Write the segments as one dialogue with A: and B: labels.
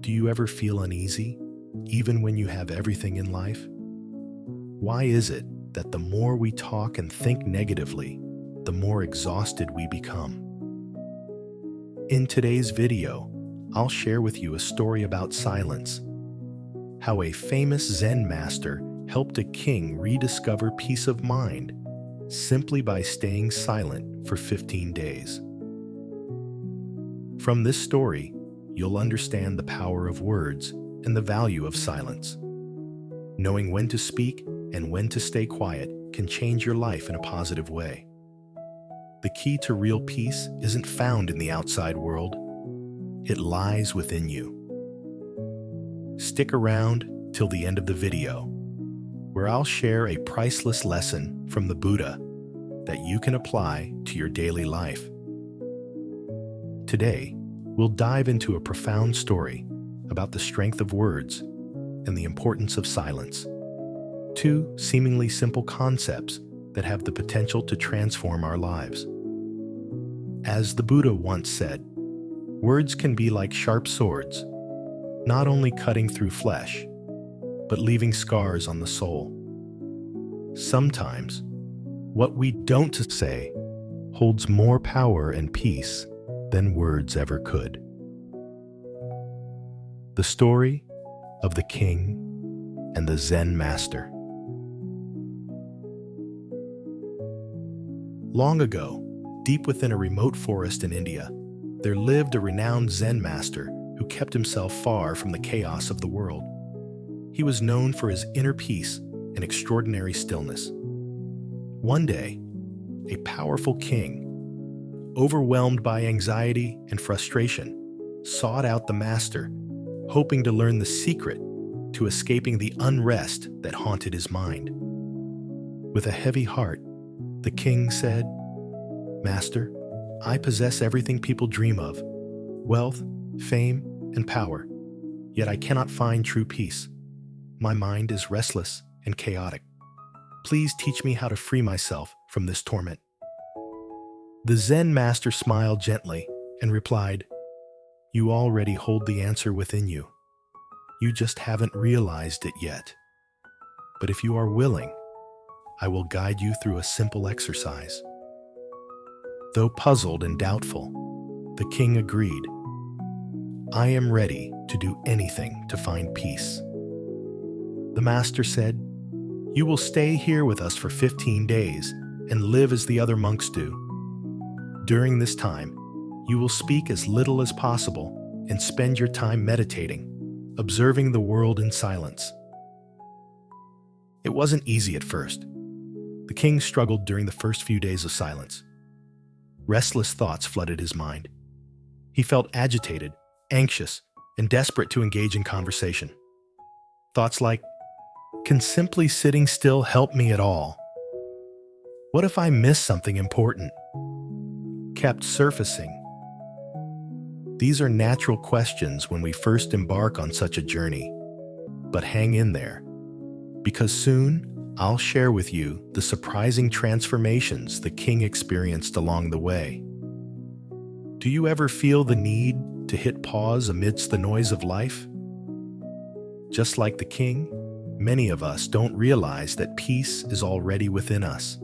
A: Do you ever feel uneasy, even when you have everything in life? Why is it that the more we talk and think negatively, the more exhausted we become? In today's video, I'll share with you a story about silence, how a famous Zen master helped a king rediscover peace of mind simply by staying silent for 15 days. From this story, you'll understand the power of words and the value of silence. Knowing when to speak and when to stay quiet can change your life in a positive way. The key to real peace isn't found in the outside world. It lies within you. Stick around till the end of the video, where I'll share a priceless lesson from the Buddha that you can apply to your daily life. Today, we'll dive into a profound story about the strength of words and the importance of silence. Two seemingly simple concepts that have the potential to transform our lives. As the Buddha once said, words can be like sharp swords, not only cutting through flesh, but leaving scars on the soul. Sometimes, what we don't say holds more power and peace than words ever could. The story of the king and the Zen master. Long ago, deep within a remote forest in India, there lived a renowned Zen master who kept himself far from the chaos of the world. He was known for his inner peace and extraordinary stillness. One day, a powerful king, overwhelmed by anxiety and frustration, sought out the master, hoping to learn the secret to escaping the unrest that haunted his mind. With a heavy heart, the king said, "Master, I possess everything people dream of, wealth, fame, and power, yet I cannot find true peace. My mind is restless and chaotic. Please teach me how to free myself from this torment." The Zen master smiled gently and replied, "You already hold the answer within you. You just haven't realized it yet. But if you are willing, I will guide you through a simple exercise." Though puzzled and doubtful, the king agreed, "I am ready to do anything to find peace." The master said, "You will stay here with us for 15 days and live as the other monks do. During this time, you will speak as little as possible and spend your time meditating, observing the world in silence." It wasn't easy at first. The king struggled during the first few days of silence. Restless thoughts flooded his mind. He felt agitated, anxious, and desperate to engage in conversation. Thoughts like, "Can simply sitting still help me at all? What if I miss something important?" kept surfacing. These are natural questions when we first embark on such a journey, but hang in there, because soon I'll share with you the surprising transformations the king experienced along the way. Do you ever feel the need to hit pause amidst the noise of life? Just like the king, many of us don't realize that peace is already within us,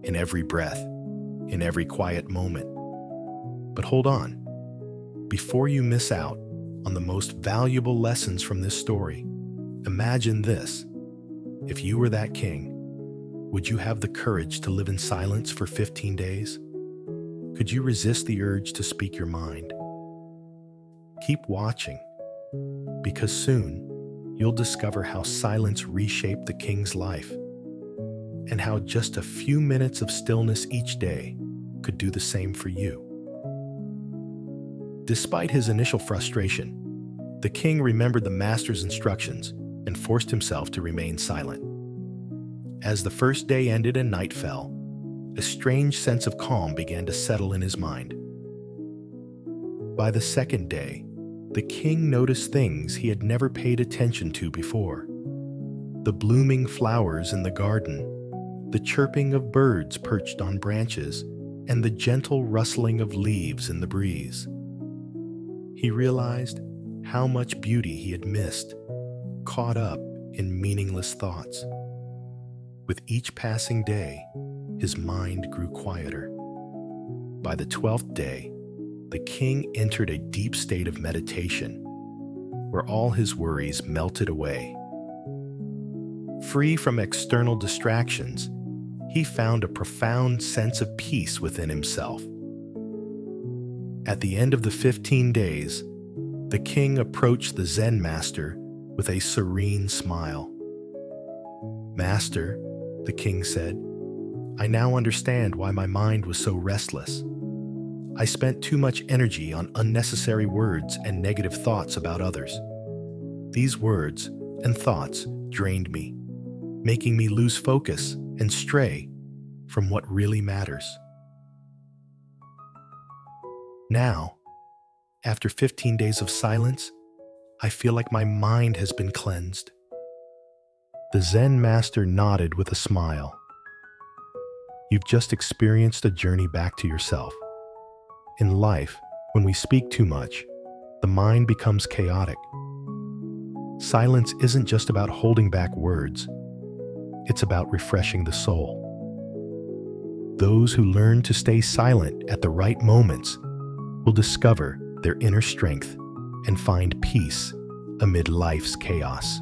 A: in every breath, in every quiet moment. But hold on. Before you miss out on the most valuable lessons from this story, imagine this. If you were that king, would you have the courage to live in silence for 15 days? Could you resist the urge to speak your mind? Keep watching, because soon you'll discover how silence reshaped the king's life, and how just a few minutes of stillness each day could do the same for you. Despite his initial frustration, the king remembered the master's instructions and forced himself to remain silent. As the first day ended and night fell, a strange sense of calm began to settle in his mind. By the second day, the king noticed things he had never paid attention to before. The blooming flowers in the garden, the chirping of birds perched on branches, and the gentle rustling of leaves in the breeze. He realized how much beauty he had missed, caught up in meaningless thoughts. With each passing day, his mind grew quieter. By the 12th day, the king entered a deep state of meditation, where all his worries melted away. Free from external distractions, he found a profound sense of peace within himself. At the end of the 15 days, the king approached the Zen master with a serene smile. "Master," the king said, "I now understand why my mind was so restless. I spent too much energy on unnecessary words and negative thoughts about others. These words and thoughts drained me, making me lose focus and stray from what really matters. Now, after 15 days of silence, I feel like my mind has been cleansed." The Zen master nodded with a smile. You've just experienced a journey back to yourself. In life, when we speak too much, the mind becomes chaotic. Silence isn't just about holding back words. It's about refreshing the soul. Those who learn to stay silent at the right moments will discover their inner strength and find peace amid life's chaos.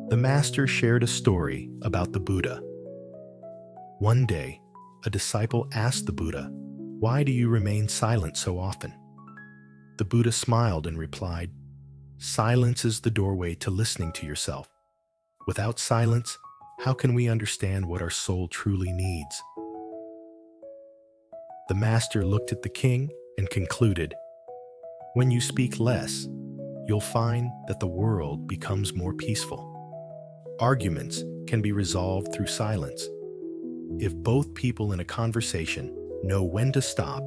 A: The master shared a story about the Buddha. One day, a disciple asked the Buddha, "Why do you remain silent so often?" The Buddha smiled and replied, "Silence is the doorway to listening to yourself. Without silence, how can we understand what our soul truly needs?" The master looked at the king and concluded, "When you speak less, you'll find that the world becomes more peaceful. Arguments can be resolved through silence. If both people in a conversation know when to stop,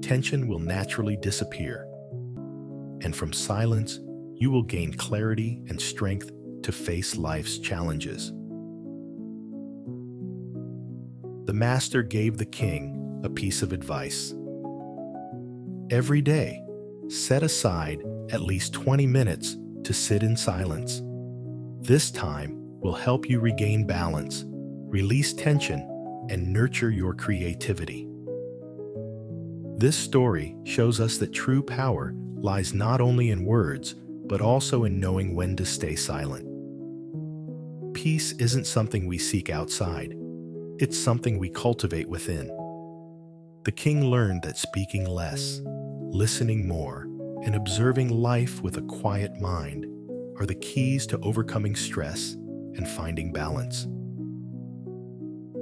A: tension will naturally disappear. And from silence, you will gain clarity and strength to face life's challenges." The master gave the king a piece of advice. Every day, set aside at least 20 minutes to sit in silence. This time will help you regain balance, release tension, and nurture your creativity. This story shows us that true power lies not only in words, but also in knowing when to stay silent. Peace isn't something we seek outside. It's something we cultivate within. The king learned that speaking less, listening more, and observing life with a quiet mind are the keys to overcoming stress and finding balance.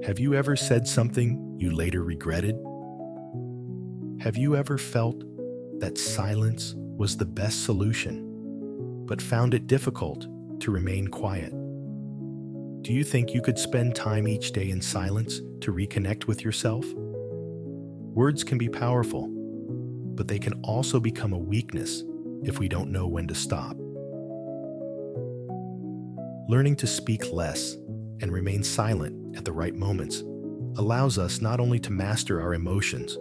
A: Have you ever said something you later regretted? Have you ever felt that silence was the best solution, but found it difficult to remain quiet? Do you think you could spend time each day in silence to reconnect with yourself? Words can be powerful, but they can also become a weakness if we don't know when to stop. Learning to speak less and remain silent at the right moments allows us not only to master our emotions,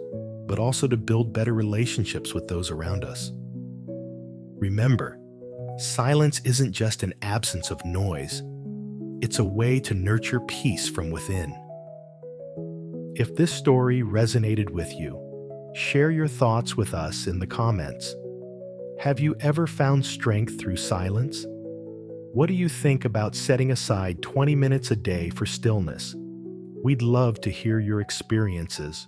A: but also to build better relationships with those around us. Remember, silence isn't just an absence of noise. It's a way to nurture peace from within. If this story resonated with you, share your thoughts with us in the comments. Have you ever found strength through silence? What do you think about setting aside 20 minutes a day for stillness? We'd love to hear your experiences.